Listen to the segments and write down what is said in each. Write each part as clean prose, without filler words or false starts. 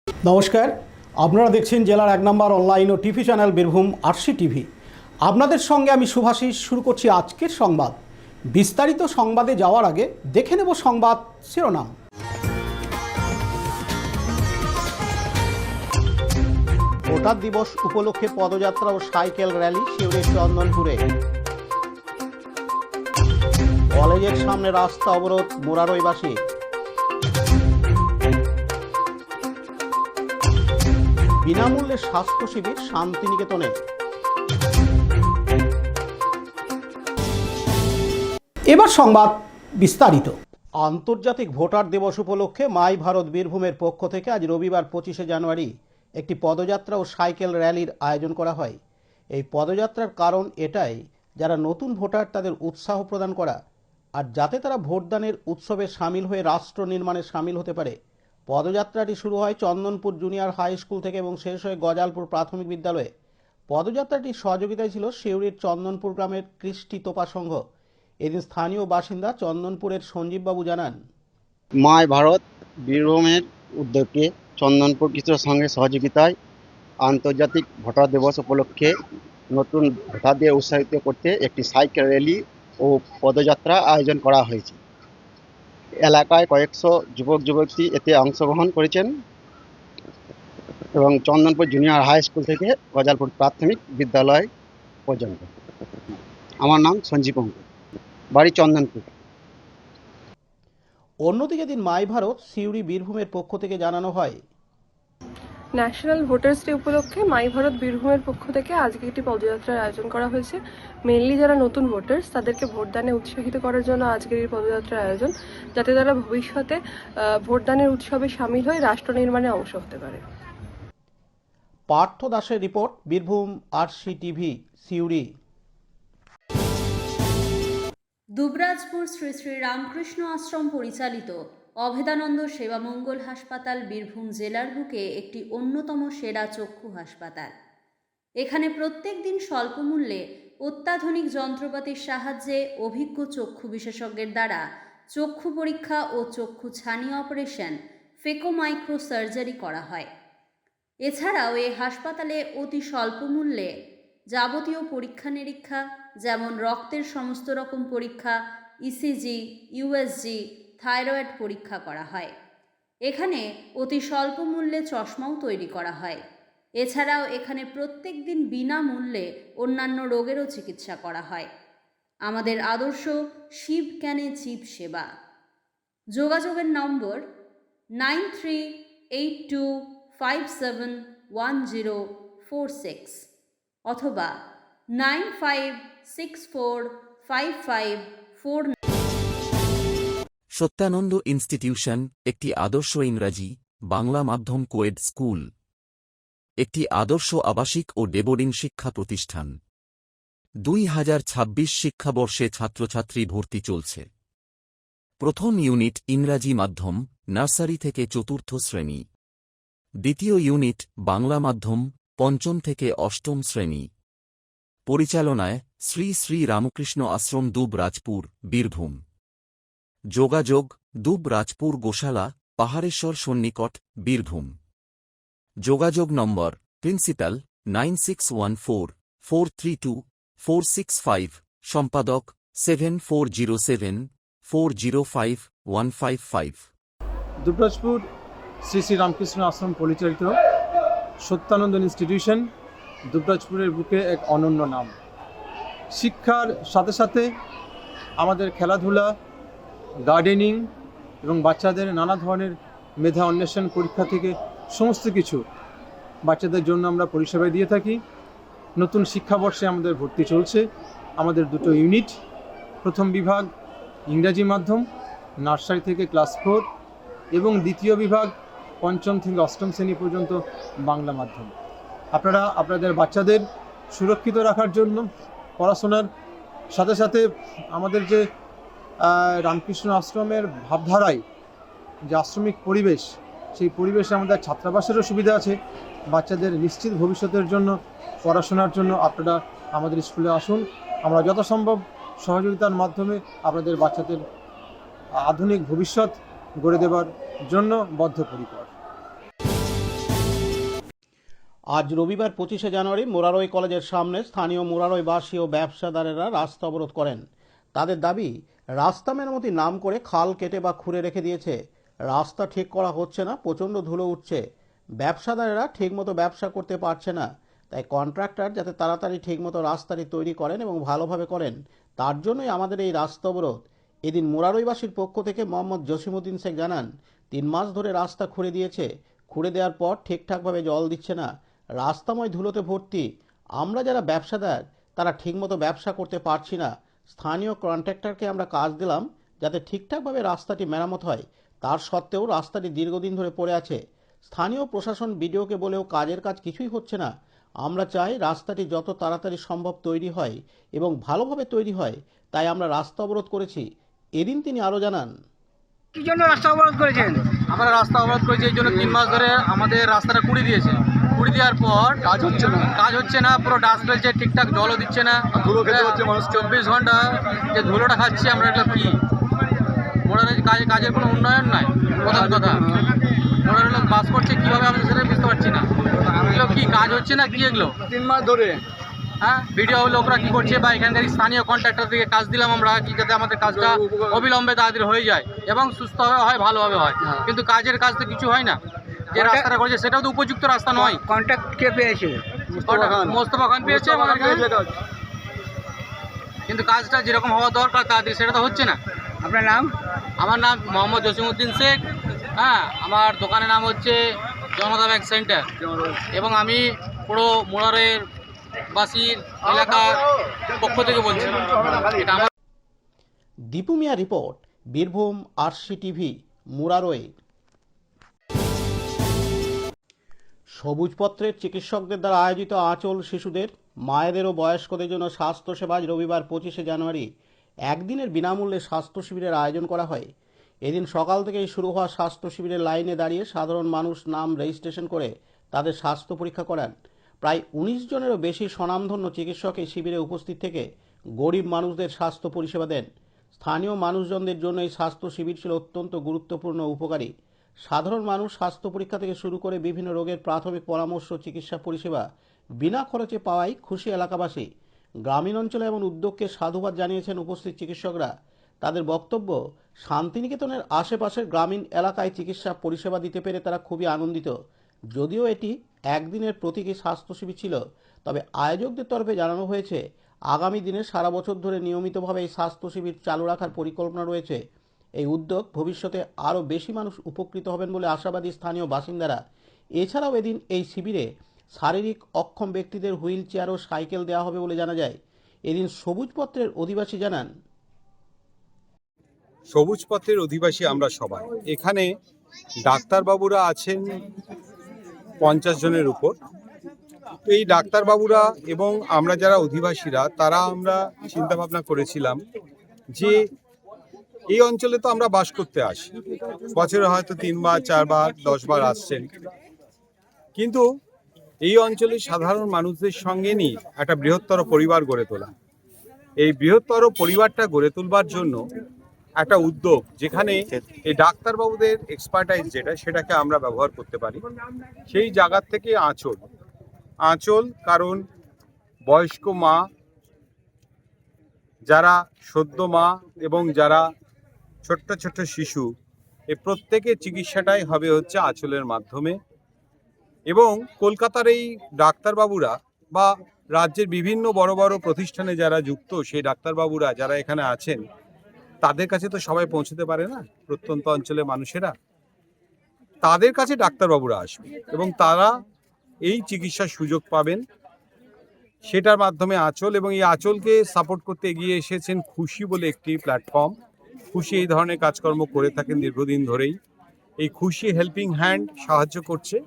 নমস্কার, আপনারা দেখছেন জেলার 1 নম্বর অনলাইন ও TV channel Birbhum RC TV. আপনাদের সঙ্গে আমি শুভাশিস। শুরু করছি আজকের সংবাদ। বিস্তারিত সংবাদে যাওয়ার আগে দেখে নেব সংবাদ শিরোনাম। ভোটার দিবস উপলক্ষে পদযাত্রা ও সাইকেল র্যালি সিউড়ির চন্দনপুরে। কলেজের সামনে রাস্তা অবরোধ মোরারইবাসী। বিনামূল্যে স্বাস্থ্য শিবির শান্তিনিকেতনে। এবার সংবাদ বিস্তারিত। আন্তর্জাতিক ভোটার দিবস উপলক্ষে মাই ভারত বীরভূমের পক্ষ থেকে আজ রবিবার 25শে জানুয়ারি একটি পদযাত্রা ও সাইকেল র্যালির আয়োজন করা হয়। এই পদযাত্রার কারণ এটাই, যারা নতুন ভোটার তাদের উৎসাহ প্রদান করা, আর যাতে তারা ভোটদানের উৎসবে সামিল হয়ে রাষ্ট্র নির্মাণে সামিল হতে পারে। পদযাত্রাটি শুরু হয় চন্দনপুর জুনিয়র হাই স্কুল থেকে এবং শেষ হয় গজালপুর প্রাথমিক বিদ্যালয়ে। পদযাত্রাটির সহযোগিতায় ছিল সিউড়ির চন্দনপুর গ্রামের কৃষ্টি তোপা সংঘ। এদিন স্থানীয় বাসিন্দা চন্দনপুরের সঞ্জীববাবু জানান, মাই ভারত বীরভূমের উদ্যোগে চন্দনপুর কৃষ্ণ সংঘের সহযোগিতায় আন্তর্জাতিক ভোটার দিবস উপলক্ষে নতুন ভোটারদের উৎসাহিত করতে একটি সাইকেল র্যালি ও পদযাত্রা আয়োজন করা হয়েছে। এলাকায় কয়েকশো যুবক যুবতী এতে অংশগ্রহণ করেছেন এবং চন্দনপুর জুনিয়র হাই স্কুল থেকে গজালপুর প্রাথমিক বিদ্যালয় পর্যন্ত। আমার নাম সঞ্জীব অঙ্ক, বাড়ি চন্দনপুর। অন্যদিকে দিন মাই ভারত সিউড়ি বীরভূমের পক্ষ থেকে জানানো হয়, ন্যাশনাল ভোটার্স ডে উপলক্ষে মাই ভারত বীরভূমের পক্ষ থেকে আজকে একটি পদযাত্রার আয়োজন করা হয়েছে। মেনলি যারা নতুন ভোটার্স তাদেরকে ভোটদানে উৎসাহিত করার জন্য আজকের এই পদযাত্রার আয়োজন, যাতে তারা ভবিষ্যতে ভোটদানের উৎসবে সামিল হয়ে রাষ্ট্র নির্মাণে অংশ হতে পারে। পার্থ দাসের report, Birbhum RC TV Suri. Dubrajpur Shri Shri Ramakrishna Ashram পরিচালিত অভেদানন্দ সেবামঙ্গল হাসপাতাল বীরভূম জেলার বুকে একটি অন্যতম সেরা চক্ষু হাসপাতাল। এখানে প্রত্যেক দিন স্বল্প মূল্যে অত্যাধুনিক যন্ত্রপাতির সাহায্যে অভিজ্ঞ চক্ষু বিশেষজ্ঞের দ্বারা চক্ষু পরীক্ষা ও চক্ষু ছানি অপারেশন, ফেকো মাইক্রো সার্জারি করা হয়। এছাড়াও এই হাসপাতালে অতি স্বল্প মূল্যে যাবতীয় পরীক্ষা নিরীক্ষা, যেমন রক্তের সমস্ত রকম পরীক্ষা, ইসিজি, ইউএসজি, থাইরয়েড পরীক্ষা করা হয়। এখানে অতি স্বল্প মূল্যে চশমাও তৈরি করা হয়। এছাড়াও এখানে প্রত্যেক দিন বিনামূল্যে অন্যান্য রোগেরও চিকিৎসা করা হয়। আমাদের আদর্শ শিব ক্যানে চিপ সেবা। যোগাযোগের নম্বর 9382571046 অথবা 95645549। সত্যানন্দ ইনস্টিটিউশন একটি আদর্শ ইংরাজি বাংলা মাধ্যম কোয়েড স্কুল, একটি আদর্শ আবাসিক ও ডেবোর্ডিং শিক্ষা প্রতিষ্ঠান। 2026 শিক্ষাবর্ষে ছাত্রছাত্রী ভর্তি চলছে। প্রথম ইউনিট ইংরাজি মাধ্যম, নার্সারি থেকে চতুর্থ শ্রেণী। দ্বিতীয় ইউনিট বাংলা মাধ্যম, পঞ্চম থেকে অষ্টম শ্রেণী। পরিচালনায় শ্রী শ্রী রামকৃষ্ণ আশ্রম, দুবরাজপুর, বীরভূম। যোগাযোগ দুবরাজপুর গোশালা, পাহাড়েশ্বর সন্নিকট, বীরভূম। যোগাযোগ নম্বর প্রিন্সিপাল 9614432465, সম্পাদক 7407405155। দুবরাজপুর শ্রী শ্রী রামকৃষ্ণ আশ্রম পরিচালিত সত্যানন্দ ইনস্টিটিউশন দুবরাজপুরের বুকে এক অনন্য নাম। শিক্ষার সাথে সাথে আমাদের খেলাধুলা, গার্ডেনিং এবং বাচ্চাদের নানা ধরনের মেধা অন্বেষণ পরীক্ষা থেকে সমস্ত কিছু বাচ্চাদের জন্য আমরা পরিষেবা দিয়ে থাকি। নতুন শিক্ষাবর্ষে আমাদের ভর্তি চলছে। আমাদের দুটো ইউনিট, প্রথম বিভাগ ইংরাজি মাধ্যম, নার্সারি থেকে ক্লাস 4, এবং দ্বিতীয় বিভাগ পঞ্চম থেকে অষ্টম শ্রেণী পর্যন্ত বাংলা মাধ্যম। আপনারা আপনাদের বাচ্চাদের সুরক্ষিত রাখার জন্য পড়াশোনার সাথে সাথে আমাদের যে রামকৃষ্ণ আশ্রমের ভাবধারায় যে আশ্রমিক পরিবেশ, সেই পরিবেশে আমাদের ছাত্রাবাসেরও সুবিধা আছে। বাচ্চাদের নিশ্চিত ভবিষ্যতের জন্য, পড়াশোনার জন্য আপনারা আমাদের স্কুলে আসুন। আমরা যথাসম্ভব সহযোগিতার মাধ্যমে আপনাদের বাচ্চাদের আধুনিক ভবিষ্যৎ গড়ে দেবার জন্য বদ্ধপরিকর। আজ রবিবার 25শে জানুয়ারি মোরারই কলেজের সামনে স্থানীয় মোরারইবাসী ও ব্যবসাদারেরা রাস্তা অবরোধ করেন। তাদের দাবি, রাস্তা মেরামতির নাম করে খাল কেটে বা খুঁড়ে রেখে দিয়েছে, রাস্তা ঠিক করা হচ্ছে না, প্রচণ্ড ধুলো উঠছে, ব্যবসাদারেরা ঠিকমতো ব্যবসা করতে পারছে না। তাই কন্ট্রাক্টর যাতে তাড়াতাড়ি ঠিকমতো রাস্তাটি তৈরি করেন এবং ভালোভাবে করেন, তার জন্যই আমাদের এই রাস্তা অবরোধ। এদিন মোরারইবাসীর পক্ষ থেকে মোহাম্মদ জসিমউদ্দিন শেখ জানান, 3 মাস ধরে রাস্তা খুঁড়ে দিয়েছে, খুঁড়ে দেওয়ার পর ঠিকঠাকভাবে জল দিচ্ছে না, রাস্তাময় ধুলোতে ভর্তি। আমরা যারা ব্যবসাদার তারা ঠিকমতো ব্যবসা করতে পারছি না। স্থানীয় কন্ট্রাক্টরকে আমরা কাজ দিলাম যাতে ঠিকঠাকভাবে রাস্তাটি মেরামত হয়, তার সত্ত্বেও রাস্তাটি দীর্ঘদিন ধরে পড়ে আছে। স্থানীয় প্রশাসন বিডিওকে বলেও কাজের কাজ কিছুই হচ্ছে না। আমরা চাই রাস্তাটি যত তাড়াতাড়ি সম্ভব তৈরি হয় এবং ভালোভাবে তৈরি হয়, তাই আমরা রাস্তা অবরোধ করেছি। এদিন তিনি আরও জানান, কি জন্য রাস্তা অবরোধ করেছেন? আমরা রাস্তা অবরোধ করেছি এই জন্য 3 মাস ধরে আমাদের রাস্তাটা কুড়ি দিয়েছে। কুড়ি দেওয়ার পর কাজ হচ্ছে না, পুরো ডাস্ট ফেলছে, ঠিকঠাক জলও দিচ্ছে না, ধুলো খেতে হচ্ছে মানুষ। 24 ঘন্টা যে ধুলোটা খাচ্ছি আমরা, এটা কি মোড়ারের কাজের কোনো উন্নয়ন নাই। প্রধান কথা, মোড়ারের লোক বাস করছে কীভাবে আমরা সেটা বুঝতে পারছি না। এগুলো কি কাজ হচ্ছে না কি এগুলো 3 মাস ধরে? হ্যাঁ, ভিডিও লোকরা কি করছে বা এখানকার স্থানীয় কন্ট্রাক্টর থেকে কাজ দিলাম আমরা, কি যাতে আমাদের কাজটা অবিলম্বে তাড়াতাড়ি হয়ে যায় এবং সুস্থভাবে হয়, ভালোভাবে হয়, কিন্তু কাজের কাজ তো কিছু হয় না। যে রাস্তাটা করেছে সেটাও তো উপযুক্ত রাস্তা নয়। কন্ট্রাক্ট কে পেয়েছে? মোস্তফা খান পেয়েছে আমাদেরকে, কিন্তু কাজটা যেরকম হওয়া দরকার তাড়াতাড়ি সেটা তো হচ্ছে না। আপনার নাম? আমার নাম মোহাম্মদ জসিমউদ্দিন শেখ। হ্যাঁ, আমার দোকানের নাম হচ্ছে জনতা ব্যাংক সেন্টার এবং আমি পুরো মোড়ারের বাসীর এলাকার পক্ষ থেকে বলছি এটা আমার। দীপু মিয়া রিপোর্ট, বীরভূম RCTV, মুরারই। সবুজপত্রের চিকিৎসকদের দ্বারা আয়োজিত আঁচল শিশুদের, মায়েদের ও বয়স্কদের জন্য স্বাস্থ্যসেবা আজ রবিবার 25শে জানুয়ারি একদিনের বিনামূল্যে স্বাস্থ্য শিবিরের আয়োজন করা হয়। এদিন সকাল থেকেই শুরু হওয়া স্বাস্থ্য শিবিরের লাইনে দাঁড়িয়ে সাধারণ মানুষ নাম রেজিস্ট্রেশন করে তাদের স্বাস্থ্য পরীক্ষা করান। প্রায় 19 জনেরও বেশি স্বনামধন্য চিকিৎসক এই শিবিরে উপস্থিত থেকে গরিব মানুষদের স্বাস্থ্য পরিষেবা দেন। স্থানীয় মানুষজনদের জন্য এই স্বাস্থ্য শিবির ছিল অত্যন্ত গুরুত্বপূর্ণ ও উপকারী। সাধারণ মানুষ স্বাস্থ্য পরীক্ষা থেকে শুরু করে বিভিন্ন রোগের প্রাথমিক পরামর্শ, চিকিৎসা পরিষেবা বিনা খরচে পাওয়ায় খুশি এলাকাবাসী। গ্রামীণ অঞ্চলে এমন উদ্যোগকে সাধুবাদ জানিয়েছেন উপস্থিত চিকিৎসকরা। তাদের বক্তব্য, শান্তিনিকেতনের আশেপাশের গ্রামীণ এলাকায় চিকিৎসা পরিষেবা দিতে পেরে তারা খুবই আনন্দিত। যদিও এটি একদিনের প্রতীকী স্বাস্থ্য শিবির ছিল, তবে আয়োজকদের তরফে জানানো হয়েছে আগামী দিনে সারা বছর ধরে নিয়মিতভাবে এই স্বাস্থ্য শিবির চালু রাখার পরিকল্পনা রয়েছে। এই উদ্যোগ ভবিষ্যতে আরও বেশি মানুষ উপকৃত হবেন বলে আশাবাদী স্থানীয় বাসিন্দারা। এছাড়াও এদিন এই শিবিরে শারীরিক অক্ষম ব্যক্তিদের হুইল চেয়ার ও সাইকেল দেওয়া হবে বলে জানা যায়। এদিন সবুজপত্রের অধিবাসী জানান, সবুজপত্রের অধিবাসী আমরা সবাই এখানে, ডাক্তারবাবুরা আছেন 50 জনের উপর। তো এই ডাক্তারবাবুরা এবং আমরা যারা অধিবাসীরা তারা আমরা চিন্তা ভাবনা করেছিলাম যে এই অঞ্চলে তো আমরা বাস করতে আসি, বছরে হয়তো 3 বার 4 বার 10 বার আসছেন, কিন্তু এই অঞ্চলে সাধারণ মানুষদের সঙ্গে নিয়ে একটা বৃহত্তর পরিবার গড়ে তোলা, এই বৃহত্তর পরিবারটা গড়ে তুলবার জন্য একটা উদ্যোগ, যেখানে এই ডাক্তারবাবুদের এক্সপার্টাইজ যেটা সেটাকে আমরা ব্যবহার করতে পারি। সেই জায়গা থেকে আঁচল কারণ বয়স্ক মা, যারা সদ্য মা এবং যারা ছোট্ট ছোট্ট শিশু, এই প্রত্যেকের চিকিৎসাটাই হবে হচ্ছে আঁচলের মাধ্যমে। এবং কলকাতার এই ডাক্তারবাবুরা বা রাজ্যের বিভিন্ন বড় বড় প্রতিষ্ঠানে যারা যুক্ত, সেই ডাক্তারবাবুরা যারা এখানে আছেন, তাদের কাছে তো সবাই পৌঁছতে পারে না, প্রত্যন্ত অঞ্চলের মানুষেরা, তাদের কাছে ডাক্তারবাবুরা আসবে এবং তারা এই চিকিৎসার সুযোগ পাবেন। সেটার মাধ্যমে আঁচল, এবং এই আঁচলকে সাপোর্ট করতে এগিয়ে এসেছেন খুশি বলে একটি প্ল্যাটফর্ম। খুশি এই ধরনের কাজকর্ম করে থাকেন দীর্ঘদিন ধরেই। এই খুশি হেল্পিং হ্যান্ড সাহায্য করছে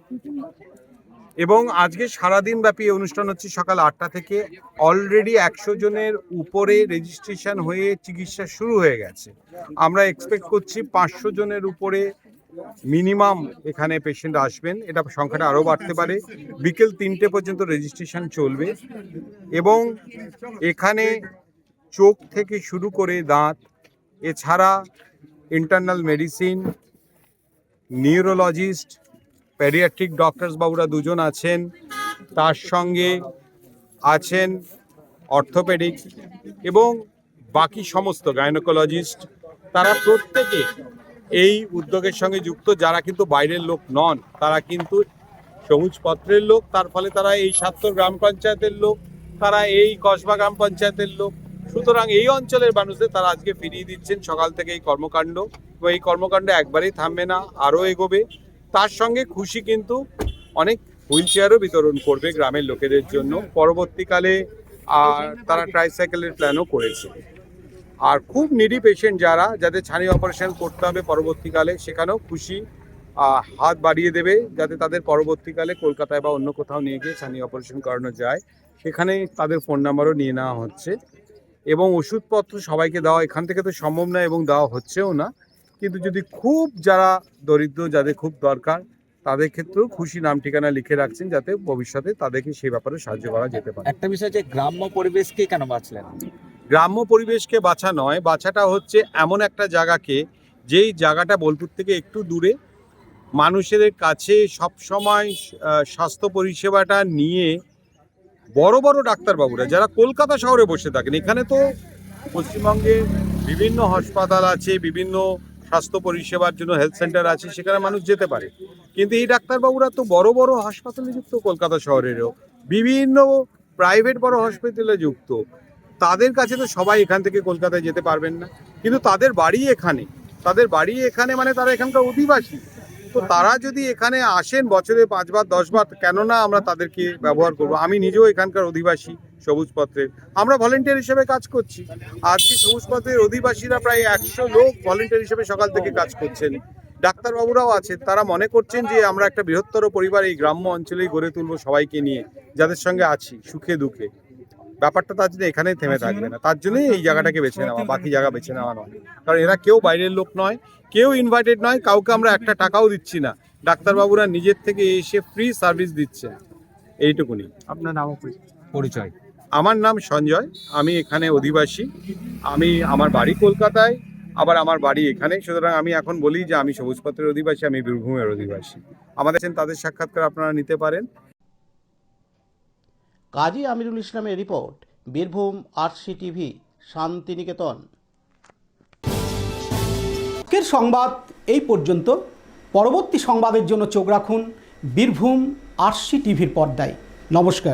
এবং আজকে সারাদিন ব্যাপী এই অনুষ্ঠান হচ্ছে। সকাল 8টা থেকে অলরেডি 100 জনের উপরে রেজিস্ট্রেশন হয়ে চিকিৎসা শুরু হয়ে গেছে। আমরা এক্সপেক্ট করছি 500 জনের উপরে মিনিমাম এখানে পেশেন্ট আসবেন, এটা সংখ্যাটা আরও বাড়তে পারে। বিকেল 3টে পর্যন্ত রেজিস্ট্রেশন চলবে এবং এখানে চোখ থেকে শুরু করে দাঁত, এছাড়া internal medicine, neurologist, paediatric doctors বাবুরা 2 জন আছেন, তার সঙ্গে আছেন অর্থোপেডিক এবং বাকি সমস্ত গাইনোকোলজিস্ট, তারা প্রত্যেকে এই উদ্যোগের সঙ্গে যুক্ত। যারা কিন্তু বাইরের লোক নন, তারা কিন্তু সবুজ পত্রের লোক, তার ফলে তারা এই সাত্তর গ্রাম পঞ্চায়েতের লোক, তারা এই কসবা গ্রাম পঞ্চায়েতের লোক। সুতরাং এই অঞ্চলের মানুষদের তারা আজকে ফিরিয়ে দিচ্ছেন সকাল থেকে এই কর্মকাণ্ড, এবং এই কর্মকাণ্ড একবারেই থামবে না, আরও এগোবে। তার সঙ্গে খুশি কিন্তু অনেক হুইল চেয়ারও বিতরণ করবে গ্রামের লোকেদের জন্য পরবর্তীকালে, আর তারা ট্রাইসাইকেলের প্ল্যানও করেছে। আর খুব নিডি পেশেন্ট যাদের ছানি অপারেশন করতে হবে পরবর্তীকালে, সেখানেও খুশি হাত বাড়িয়ে দেবে যাতে তাদের পরবর্তীকালে কলকাতায় বা অন্য কোথাও নিয়ে গিয়ে ছানি অপারেশন করানো যায়। সেখানে তাদের ফোন নাম্বারও নিয়ে নেওয়া হচ্ছে এবং ওষুধপত্র সবাইকে দেওয়া এখান থেকে তো সম্ভব না এবং দেওয়া হচ্ছেও না, কিন্তু যদি খুব যারা দরিদ্র, যাদের খুব দরকার, তাদের ক্ষেত্রেও খুশি নাম ঠিকানা লিখে রাখছেন যাতে ভবিষ্যতে তাদেরকে সেই ব্যাপারে সাহায্য করা যেতে পারে। একটা বিষয় যে গ্রাম্য পরিবেশকে কেন বাঁচলেন? গ্রাম্য পরিবেশকে বাঁচা নয়, বাঁচাটা হচ্ছে এমন একটা জায়গাকে, যেই জায়গাটা বোলপুর থেকে একটু দূরে, মানুষের কাছে সবসময় স্বাস্থ্য পরিষেবাটা নিয়ে বড় বড় ডাক্তারবাবুরা যারা কলকাতা শহরে বসে থাকেন, এখানে তো পশ্চিমবঙ্গে বিভিন্ন হাসপাতাল আছে, বিভিন্ন স্বাস্থ্য পরিষেবার জন্য হেলথ সেন্টার আছে, সেখানে মানুষ যেতে পারে, কিন্তু এই ডাক্তারবাবুরা তো বড় বড় হাসপাতালে যুক্ত, কলকাতা শহরেরও বিভিন্ন প্রাইভেট বড় হসপিটালে যুক্ত। তাদের কাছে তো সবাই এখান থেকে কলকাতায় যেতে পারবেন না, কিন্তু তাদের বাড়ি এখানে মানে তারা এখানকার অধিবাসী। তো তারা যদি এখানে আসেন বছরে 5 বার 10 বার, কেননা আমরা তাদেরকে ব্যবহার করব। আমি নিজেও এখানকার অধিবাসী সবুজপত্রের, আমরা ভলেন্টিয়ার হিসেবে কাজ করছি। আজকে সবুজপত্রের অধিবাসীরা প্রায় 100 লোক ভলেন্টিয়ার হিসেবে সকাল থেকে কাজ করছেন। ডাক্তারবাবুরাও আছেন, তারা মনে করছেন যে আমরা একটা বৃহত্তর পরিবার এই গ্রাম্য অঞ্চলেই গড়ে তুলব সবাইকে নিয়ে, যাদের সঙ্গে আছি সুখে দুঃখে। ব্যাপারটা তার জন্য এখানেই থেমে থাকবে না, তার জন্যই এই জায়গাটাকে বেছে নেওয়া, বাকি জায়গা বেছে নেওয়া নয়। কারণ এরা কেউ বাইরের লোক নয়, কেউ ইনভাইটেড নয়, কাউকে আমরা একটা টাকাও দিচ্ছি না। ডাক্তারবাবুরা নিজের থেকে এসে ফ্রি সার্ভিস দিচ্ছে, এইটুকুনি। আপনার নাম পরিচয়? আমার নাম সঞ্জয়, আমি এখানে অধিবাসী। আমার বাড়ি কলকাতায়, আবার আমার বাড়ি এখানে। সুতরাং আমি এখন বলি যে আমি সবুজপত্রের অধিবাসী, আমি বীরভূমের অধিবাসী। আমাদের তাদের সাক্ষাৎকার আপনারা নিতে পারেন। কাজী আমিরুল ইসলামের রিপোর্ট, বীরভূম RCTV, শান্তিনিকেতন। আজকের সংবাদ এই পর্যন্ত। পরবর্তী সংবাদের জন্য চোখ রাখুন বীরভূম RCTVর পর্দায়। নমস্কার।